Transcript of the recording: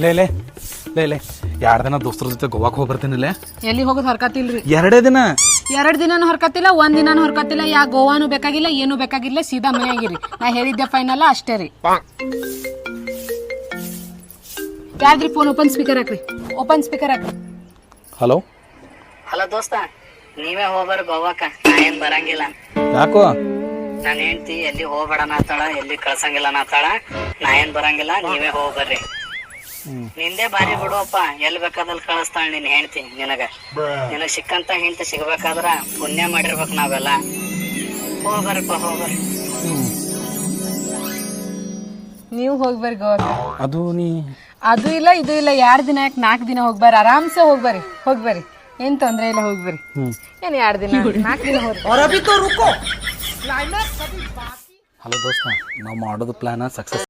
ಲೇ ಲೇ ಲೇ ಲೇ 2 ದಿನ ದೋಸ್ತರ ಜೊತೆ ಗೋವಾಕ್ ಹೋಗಿ ಬರ್ತೀನಿಲ್ಲೇ. ಎಲ್ಲಿ ಹೋಗೋದು ಹರ್ಕತಿಲ್ರಿ? 2 ದಿನ. 2 ದಿನಾನು ಹರ್ಕತಿಲ್ಲ, 1 ದಿನಾನು ಹರ್ಕತಿಲ್ಲ. ಯಾ ಗೋವಾನು ಬೇಕಾಗಿಲ್ಲ, ಏನು ಬೇಕಾಗಿಲ್ಲ, ಸೀದಾ ಮನೆಯಾಗಿರಿ. ನಾ ಹೇಳಿದ್ದೆ ಫೈನಲ್ಲ ಅಷ್ಟೇ ರೀ. ಯಾವ್ದ್ರಿ ಫೋನ್? ಓಪನ್ ಸ್ಪೀಕರ್ ಹಾಕ್ರಿ, ಓಪನ್ ಸ್ಪೀಕರ್ ಹಾಕ್ರಿ. ಹಲೋ ಹಲೋ ದೋಸ್ತ, ನೀವೇ ಹೋಗ್ಬಾರ ಗೋವಾಕ, ನಾ ಏನ್ ಬರಂಗಿಲ್ಲ. ಯಾಕೋ? ನಾನ್ ಹೆಂಡ್ತಿ ಎಲ್ಲಿ ಹೋಗ್ಬೇಡ ನಾತಾಳ, ಎಲ್ಲಿ ಕಳ್ಸಂಗಿಲ್ಲ ನಾತಾಳ, ನಾ ಏನ್ ಬರಂಗಿಲ್ಲ, ನೀವೇ ಹೋಗ್ಬರ್ರಿ. ನಿಂದೆ ಬಾರಿ ಬಿಡುವಪ್ಪ, ಎಲ್ಲಿ ಬೇಕಾದಲ್ಲಿ ಕಳಿಸ್ತಾಳ ನಿನ್ ಹೆಂಡ್ತಿ. ನಿನಗ್ ಸಿಕ್ಕಂತ ಹೆಂಡ್ತಿ ಸಿಗ್ಬೇಕಾದ್ರ ಪುಣ್ಯ ಮಾಡಿರ್ಬೇಕು ನಾವೆಲ್ಲ. ಹೋಗ್ಬರಪ್ಪ ಹೋಗ್ಬರ್ರಿ. ನೀವು ಹೋಗ್ಬರ್ರಿ ಗೋವಾಕ. ಅದು ನೀ ಅದು ಇಲ್ಲ ಇದು ಇಲ್ಲ, 2 ದಿನ ಯಾಕೆ 4 ದಿನ ಹೋಗ್ಬರ್ರಿ, ಆರಾಮ್ಸೆ ಹೋಗ್ಬರ್ರಿ, ಏನ್ ತೊಂದ್ರೆ ಇಲ್ಲ, ಹೋಗ್ಬರ್ರಿ. ಏನ್ 2 ದಿನ 4 ದಿನ ಹೋಗ್ರಿ. ಹಲೋ ದೋಸ್ತ, ನಾವು ಮಾಡೋದು ಪ್ಲಾನ್ ಸಕ್ಸಸ್